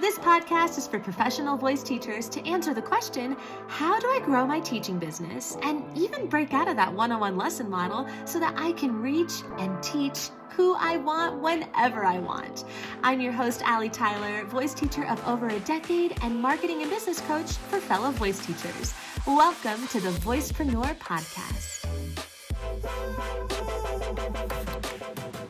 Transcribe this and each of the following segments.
This podcast is for professional voice teachers to answer the question, how do I grow my teaching business and even break out of that one-on-one lesson model so that I can reach and teach who I want whenever I want. I'm your host, Allie Tyler, voice teacher of over a decade and marketing and business coach for fellow voice teachers. Welcome to the Voicepreneur Podcast.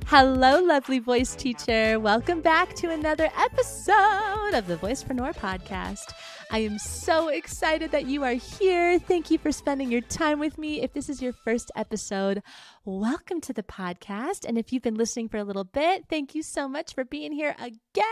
Hello, lovely voice teacher. Welcome back to another episode of the Voicepreneur Podcast. I am so excited that you are here. Thank you for spending your time with me. If this is your first episode, welcome to the podcast. And if you've been listening for a little bit, thank you so much for being here again.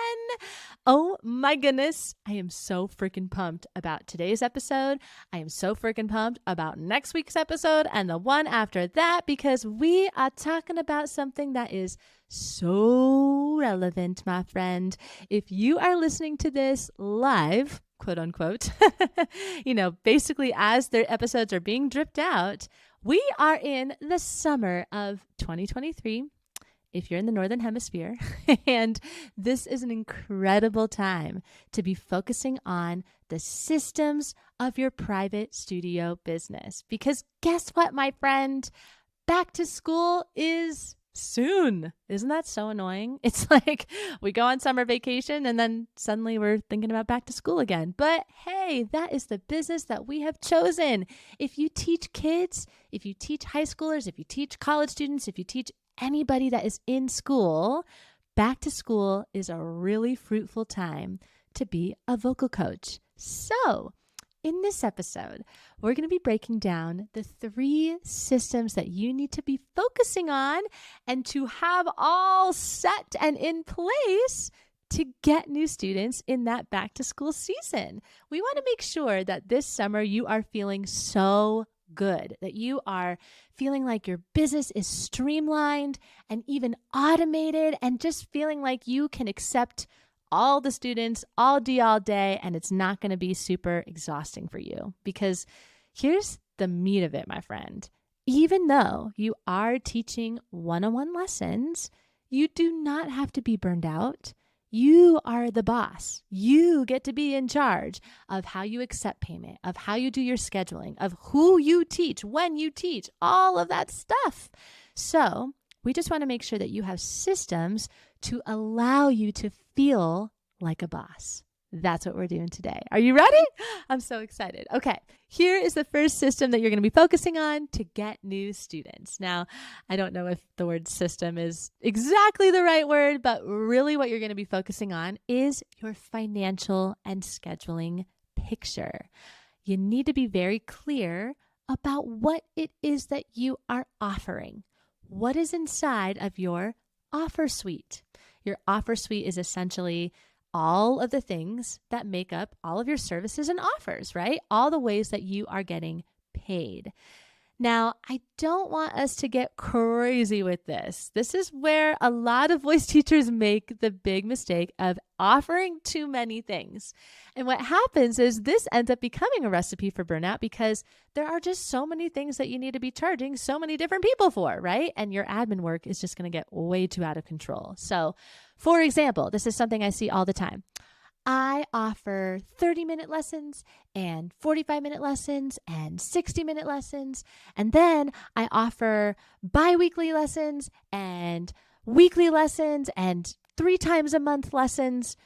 Oh my goodness. I am so freaking pumped about today's episode. I am so freaking pumped about next week's episode and the one after that, because we are talking about something that is so relevant, my friend. If you are listening to this live, quote unquote, basically as their episodes are being dripped out, we are in the summer of 2023, if you're in the Northern Hemisphere, and this is an incredible time to be focusing on the systems of your private studio business. Because guess what, my friend? Back to school is soon. Isn't that so annoying? It's like we go on summer vacation and then suddenly we're thinking about back to school again. But hey, that is the business that we have chosen. If you teach kids, if you teach high schoolers, if you teach college students, if you teach anybody that is in school, back to school is a really fruitful time to be a vocal coach. So in this episode, we're going to be breaking down the 3 systems that you need to be focusing on and to have all set and in place to get new students in that back to school season. We want to make sure that this summer you are feeling so good, that you are feeling like your business is streamlined and even automated, and just feeling like you can accept all the students all day, and it's not going to be super exhausting for you. Because here's the meat of it, my friend. Even though you are teaching one-on-one lessons, you do not have to be burned out. You are the boss. You get to be in charge of how you accept payment, of how you do your scheduling, of who you teach, when you teach, all of that stuff. So we just want to make sure that you have systems to allow you to feel like a boss. That's what we're doing today. Are you ready? I'm so excited. Okay, here is the first system that you're going to be focusing on to get new students. Now, I don't know if the word system is exactly the right word, but really what you're going to be focusing on is your financial and scheduling picture. You need to be very clear about what it is that you are offering. What is inside of your offer suite? Your offer suite is essentially all of the things that make up all of your services and offers, right? All the ways that you are getting paid. Now, I don't want us to get crazy with this. This is where a lot of voice teachers make the big mistake of offering too many things. And what happens is this ends up becoming a recipe for burnout, because there are just so many things that you need to be charging so many different people for, right? And your admin work is just going to get way too out of control. So, for example, this is something I see all the time. I offer 30-minute lessons and 45-minute lessons and 60-minute lessons. And then I offer bi-weekly lessons and weekly lessons and 3 times a month lessons.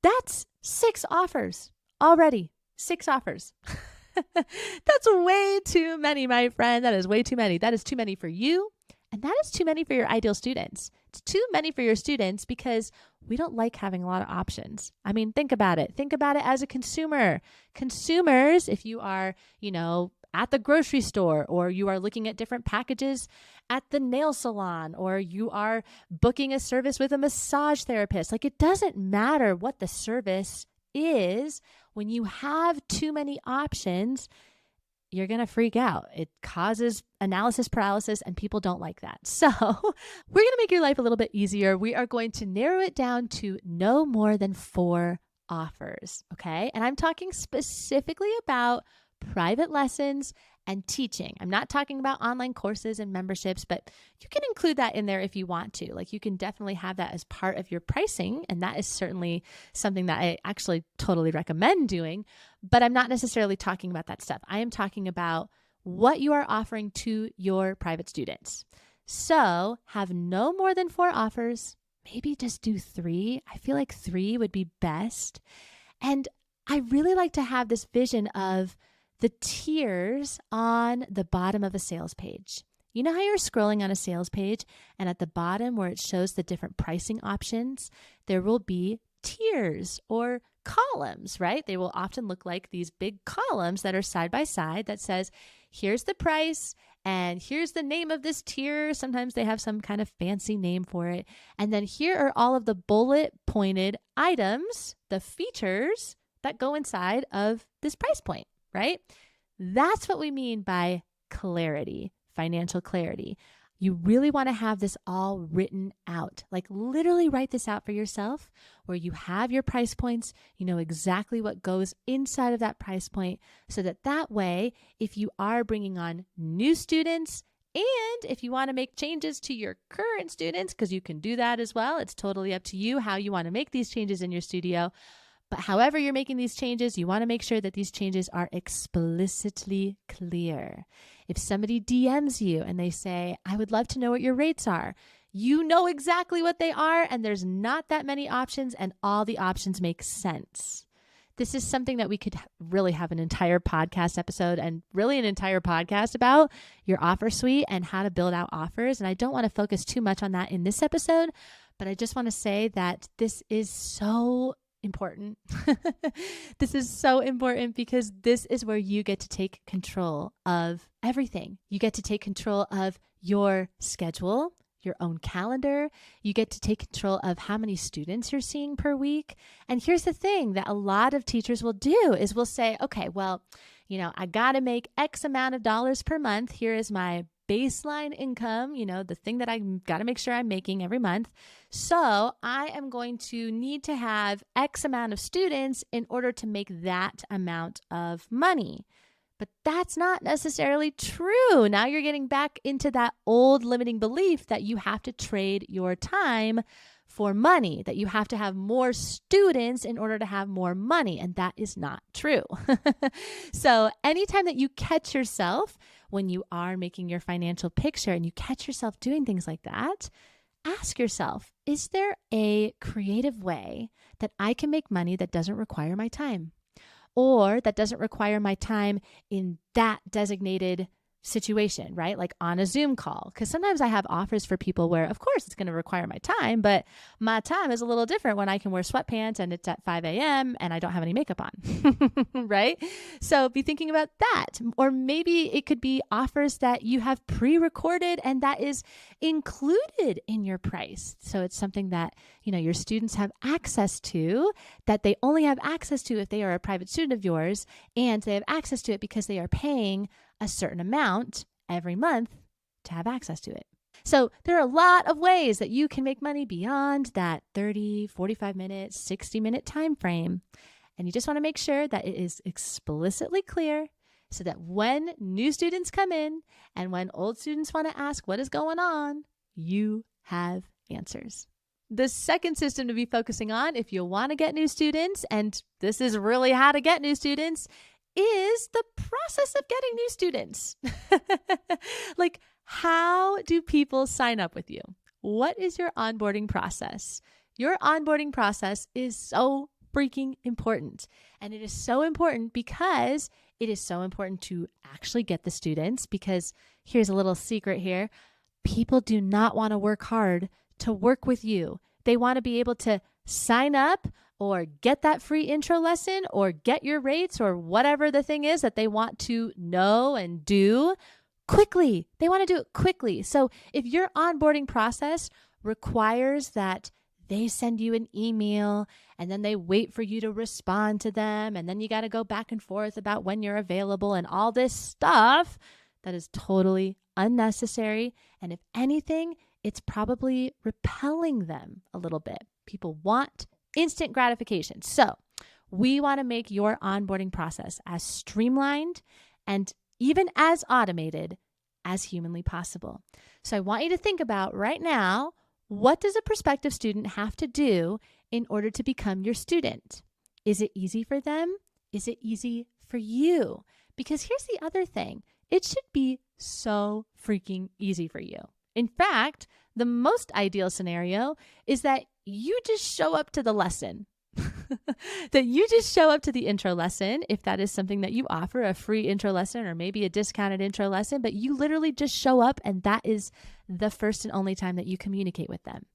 That's 6 offers already. 6 offers. That's way too many, my friend. That is way too many. That is too many for you. And that is too many for your ideal students. It's too many for your students because we don't like having a lot of options. I mean, think about it. Think about it as a consumer. Consumers, if you are, at the grocery store, or you are looking at different packages at the nail salon, or you are booking a service with a massage therapist, like, it doesn't matter what the service is. When you have too many options, you're going to freak out. It causes analysis paralysis, and people don't like that. So we're going to make your life a little bit easier. We are going to narrow it down to no more than 4 offers, okay? And I'm talking specifically about private lessons and teaching. I'm not talking about online courses and memberships, but you can include that in there if you want to. Like, you can definitely have that as part of your pricing. And that is certainly something that I actually totally recommend doing, but I'm not necessarily talking about that stuff. I am talking about what you are offering to your private students. So have no more than 4 offers. Maybe just do 3. I feel like 3 would be best. And I really like to have this vision of the tiers on the bottom of a sales page. You know how you're scrolling on a sales page and at the bottom where it shows the different pricing options, there will be tiers or columns, right? They will often look like these big columns that are side by side that says, here's the price and here's the name of this tier. Sometimes they have some kind of fancy name for it. And then here are all of the bullet pointed items, the features that go inside of this price point, right? That's what we mean by clarity, financial clarity. You really want to have this all written out, like literally write this out for yourself where you have your price points, you know exactly what goes inside of that price point so that way, if you are bringing on new students and if you want to make changes to your current students, because you can do that as well, it's totally up to you how you want to make these changes in your studio. But however you're making these changes, you want to make sure that these changes are explicitly clear. If somebody DMs you and they say, I would love to know what your rates are, you know exactly what they are, and there's not that many options, and all the options make sense. This is something that we could really have an entire podcast episode and really an entire podcast about, your offer suite and how to build out offers. And I don't want to focus too much on that in this episode, but I just want to say that this is so important. This is so important because this is where you get to take control of everything. You get to take control of your schedule, your own calendar. You get to take control of how many students you're seeing per week. And here's the thing that a lot of teachers will do is we'll say, okay, well, I got to make X amount of dollars per month. Here is my baseline income, the thing that I got to make sure I'm making every month. So I am going to need to have X amount of students in order to make that amount of money. But that's not necessarily true. Now you're getting back into that old limiting belief that you have to trade your time for money, that you have to have more students in order to have more money. And that is not true. So anytime that you catch yourself when you are making your financial picture and you catch yourself doing things like that, ask yourself, is there a creative way that I can make money that doesn't require my time? Or that doesn't require my time in that designated situation, right? Like on a Zoom call. Because sometimes I have offers for people where, of course, it's going to require my time, but my time is a little different when I can wear sweatpants and it's at 5 a.m. and I don't have any makeup on, right? So be thinking about that. Or maybe it could be offers that you have pre-recorded and that is included in your price. So it's something that, your students have access to, that they only have access to if they are a private student of yours, and they have access to it because they are paying a certain amount every month to have access to it. So there are a lot of ways that you can make money beyond that 30, 45 minute, 60-minute time frame. And you just want to make sure that it is explicitly clear so that when new students come in and when old students want to ask what is going on, you have answers. The second system to be focusing on if you want to get new students, and this is really how to get new students, is the process of getting new students. Like, how do people sign up with you? What is your onboarding process? Your onboarding process is so freaking important. And it is so important because it is so important to actually get the students, because here's a little secret here. People do not want to work hard to work with you. They want to be able to sign up or get that free intro lesson or get your rates or whatever the thing is that they want to know and do quickly. They want to do it quickly. So if your onboarding process requires that they send you an email and then they wait for you to respond to them, and then you got to go back and forth about when you're available and all this stuff, that is totally unnecessary. And if anything, it's probably repelling them a little bit. People want instant gratification. So we want to make your onboarding process as streamlined and even as automated as humanly possible. So I want you to think about right now, what does a prospective student have to do in order to become your student? Is it easy for them? Is it easy for you? Because here's the other thing. It should be so freaking easy for you. In fact, the most ideal scenario is that you just show up to the lesson. That you just show up to the intro lesson, if that is something that you offer, a free intro lesson or maybe a discounted intro lesson, but you literally just show up and that is the first and only time that you communicate with them.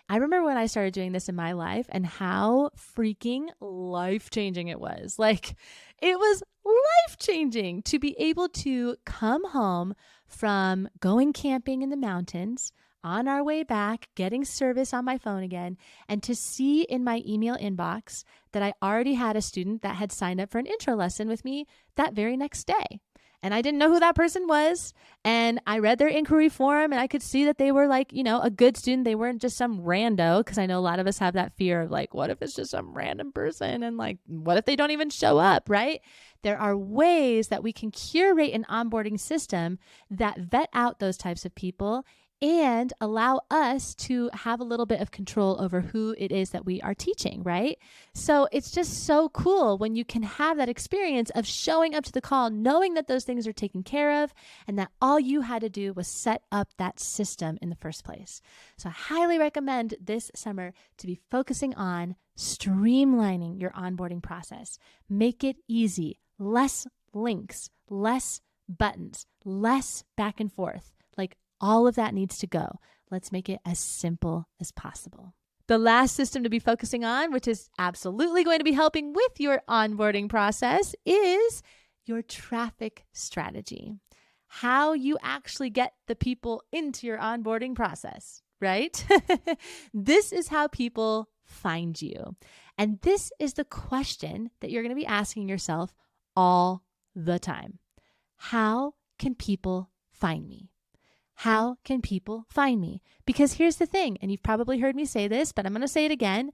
I remember when I started doing this in my life and how freaking life-changing it was. Like, it was life-changing to be able to come home from going camping in the mountains, on our way back, getting service on my phone again, and to see in my email inbox that I already had a student that had signed up for an intro lesson with me that very next day. And I didn't know who that person was. And I read their inquiry form and I could see that they were like, a good student. They weren't just some rando, because I know a lot of us have that fear of like, what if it's just some random person? And like, what if they don't even show up, right? There are ways that we can curate an onboarding system that vet out those types of people and allow us to have a little bit of control over who it is that we are teaching, right? So it's just so cool when you can have that experience of showing up to the call, knowing that those things are taken care of, and that all you had to do was set up that system in the first place. So I highly recommend this summer to be focusing on streamlining your onboarding process. Make it easy, less links, less buttons, less back and forth. Like, all of that needs to go. Let's make it as simple as possible. The last system to be focusing on, which is absolutely going to be helping with your onboarding process, is your traffic strategy. How you actually get the people into your onboarding process, right? This is how people find you. And this is the question that you're going to be asking yourself all the time. How can people find me? How can people find me? Because here's the thing, and you've probably heard me say this, but I'm going to say it again.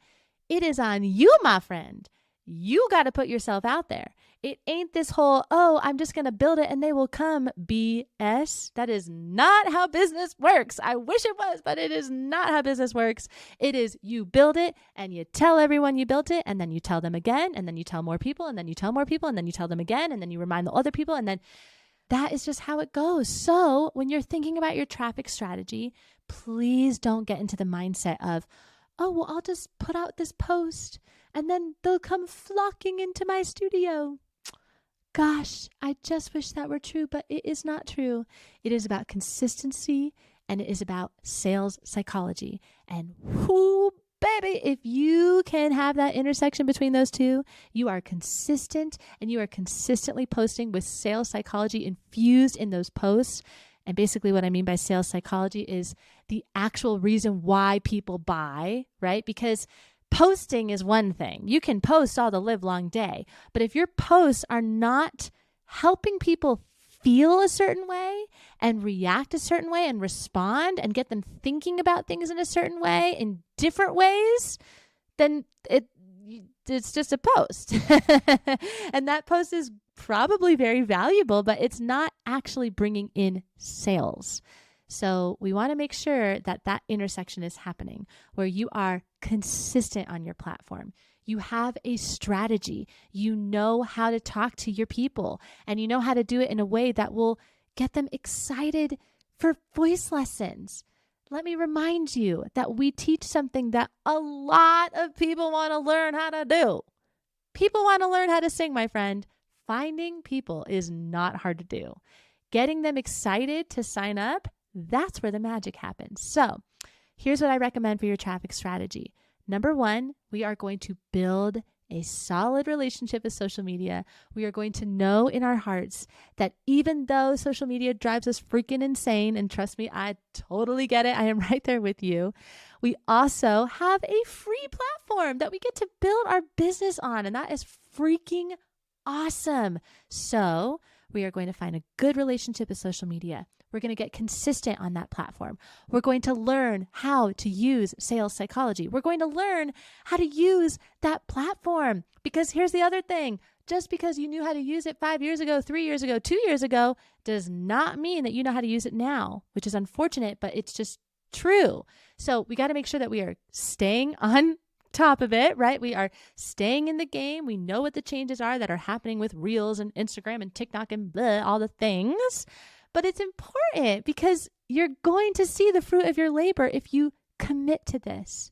It is on you, my friend. You got to put yourself out there. It ain't this whole, I'm just going to build it and they will come BS. That is not how business works. I wish it was, but it is not how business works. It is you build it and you tell everyone you built it, and then you tell them again, and then you tell more people, and then you tell more people, and then you tell them again, and then you remind the other people, and then that is just how it goes. So when you're thinking about your traffic strategy, please don't get into the mindset of, I'll just put out this post and then they'll come flocking into my studio. Gosh, I just wish that were true, but it is not true. It is about consistency and it is about sales psychology. And baby, if you can have that intersection between those two, you are consistent and you are consistently posting with sales psychology infused in those posts. And basically what I mean by sales psychology is the actual reason why people buy, right? Because posting is one thing. You can post all the live long day, but if your posts are not helping people feel a certain way and react a certain way and respond and get them thinking about things in a certain way, in different ways, then it's just a post. And that post is probably very valuable, but it's not actually bringing in sales. So we want to make sure that that intersection is happening where you are consistent on your platform. You have a strategy. You know how to talk to your people, and you know how to do it in a way that will get them excited for voice lessons. Let me remind you that we teach something that a lot of people want to learn how to do. People want to learn how to sing, my friend. Finding people is not hard to do. Getting them excited to sign up, that's where the magic happens. So here's what I recommend for your traffic strategy. Number one, we are going to build a solid relationship with social media. We are going to know in our hearts that even though social media drives us freaking insane, and trust me, I totally get it. I am right there with you. We also have a free platform that we get to build our business on, and that is freaking awesome. So we are going to find a good relationship with social media. We're going to get consistent on that platform. We're going to learn how to use sales psychology. We're going to learn how to use that platform, because here's the other thing. just because you knew how to use it 5 years ago, 3 years ago, 2 years ago, does not mean that you know how to use it now, which is unfortunate, but it's just true. So we got to make sure that we are staying on top of it, right? We are staying in the game. We know what the changes are that are happening with Reels and Instagram and TikTok and blah, all the things. But it's important because you're going to see the fruit of your labor if you commit to this.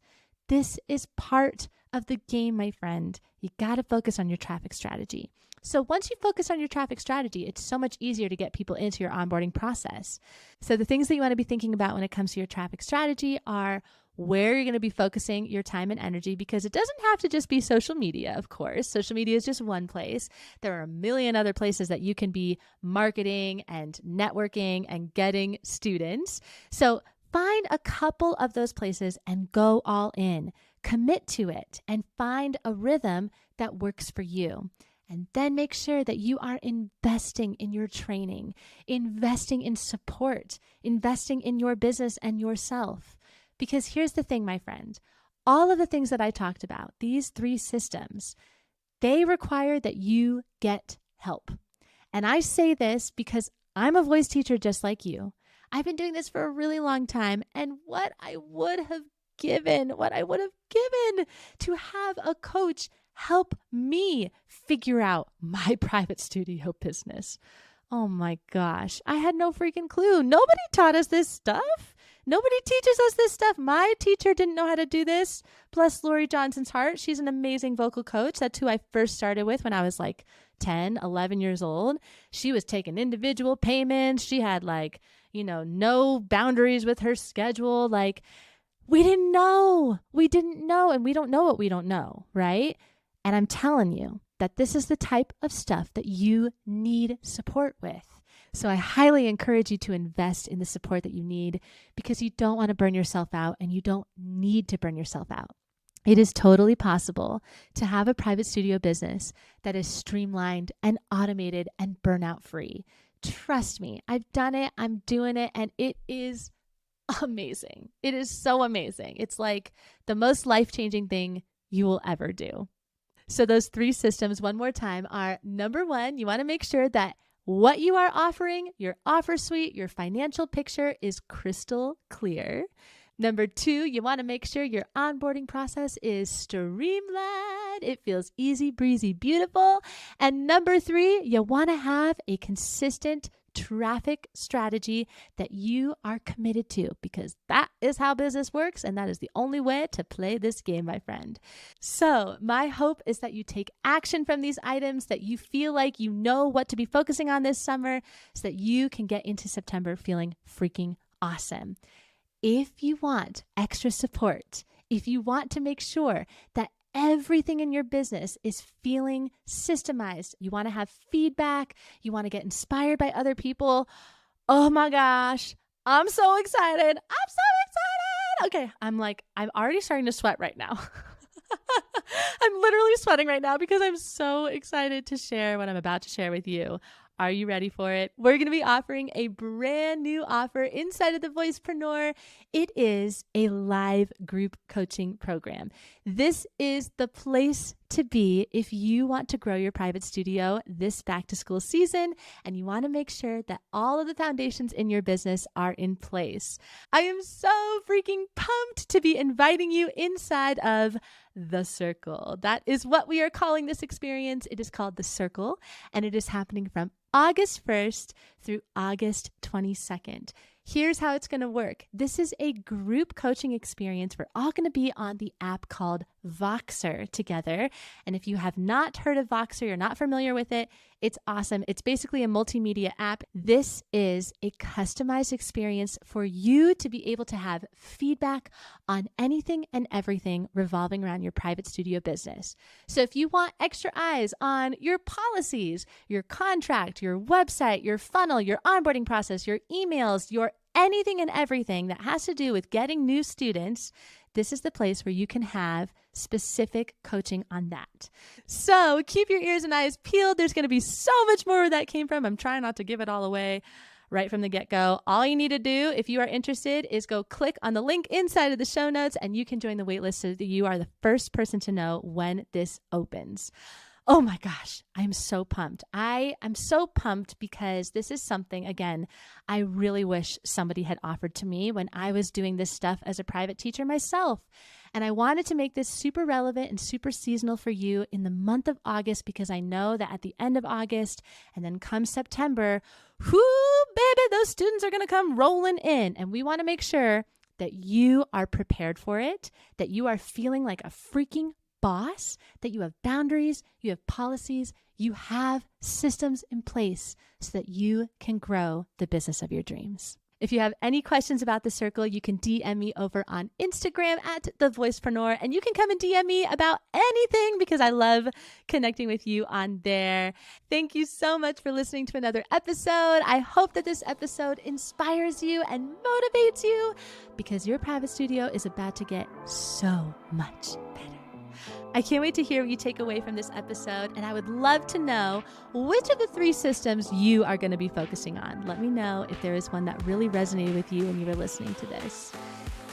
This is part of the game, my friend. You got to focus on your traffic strategy. So once you focus on your traffic strategy, it's so much easier to get people into your onboarding process. So the things that you want to be thinking about when it comes to your traffic strategy are where you're going to be focusing your time and energy, because it doesn't have to just be social media, of course. Social media is just one place. There are a million other places that you can be marketing and networking and getting students. So find a couple of those places and go all in. Commit to it and find a rhythm that works for you. And then make sure that you are investing in your training, investing in support, investing in your business and yourself. Because here's the thing, my friend, all of the things that I talked about, these 3 systems, they require that you get help. And I say this because I'm a voice teacher just like you. I've been doing this for a really long time. And what I would have given to have a coach help me figure out my private studio business. Oh my gosh, I had no freaking clue. Nobody taught us this stuff. Nobody teaches us this stuff. My teacher didn't know how to do this. Bless Lori Johnson's heart. She's an amazing vocal coach. That's who I first started with when I was like 10, 11 years old. She was taking individual payments. She had no boundaries with her schedule. We didn't know. And we don't know what we don't know, right? And I'm telling you that this is the type of stuff that you need support with. So I highly encourage you to invest in the support that you need, because you don't want to burn yourself out and you don't need to burn yourself out. It is totally possible to have a private studio business that is streamlined and automated and burnout free. Trust me, I've done it, I'm doing it, and it is amazing. It is so amazing. It's like the most life-changing thing you will ever do. So those 3 systems, one more time, are number 1, you want to make sure that what you are offering, your offer suite, your financial picture is crystal clear. Number 2, you want to make sure your onboarding process is streamlined. It feels easy, breezy, beautiful. And number 3, you want to have a consistent traffic strategy that you are committed to, because that is how business works, and that is the only way to play this game, my friend. So my hope is that you take action from these items, that you feel like you know what to be focusing on this summer, so that you can get into September feeling freaking awesome. If you want extra support, if you want to make sure that everything in your business is feeling systemized, you want to have feedback, you want to get inspired by other people, oh my gosh, I'm so excited. Okay, I'm already starting to sweat right now. I'm literally sweating right now because I'm so excited to share what I'm about to share with you. Are you ready for it? We're going to be offering a brand new offer inside of the Voicepreneur. It is a live group coaching program. This is the place to be if you want to grow your private studio this back to school season and you want to make sure that all of the foundations in your business are in place. I am so freaking pumped to be inviting you inside of the Circle. That is what we are calling this experience. It is called the Circle, and it is happening from August 1st through August 22nd. Here's how it's going to work. This is a group coaching experience. We're all going to be on the app called Voxer together. And if you have not heard of Voxer, you're not familiar with it, it's awesome. It's basically a multimedia app. This is a customized experience for you to be able to have feedback on anything and everything revolving around your private studio business. So if you want extra eyes on your policies, your contract, your website, your funnel, your onboarding process, your emails, your anything and everything that has to do with getting new students, this is the place where you can have specific coaching on that. So keep your ears and eyes peeled. There's going to be so much more where that came from. I'm trying not to give it all away right from the get-go. All you need to do, if you are interested, is go click on the link inside of the show notes and you can join the waitlist so that you are the first person to know when this opens. Oh my gosh, I'm so pumped. I'm so pumped because this is something, again, I really wish somebody had offered to me when I was doing this stuff as a private teacher myself. And I wanted to make this super relevant and super seasonal for you in the month of August, because I know that at the end of August and then come September, whoo, baby, those students are going to come rolling in. And we want to make sure that you are prepared for it, that you are feeling like a freaking boss, that you have boundaries, you have policies, you have systems in place so that you can grow the business of your dreams. If you have any questions about the circle, you can DM me over on Instagram at The Voicepreneur, and you can come and DM me about anything because I love connecting with you on there. Thank you so much for listening to another episode. I hope that this episode inspires you and motivates you, because your private studio is about to get so much better. I can't wait to hear what you take away from this episode, and I would love to know which of the 3 systems you are going to be focusing on. Let me know if there is one that really resonated with you when you were listening to this.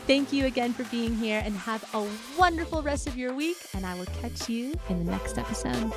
Thank you again for being here, and have a wonderful rest of your week, and I will catch you in the next episode.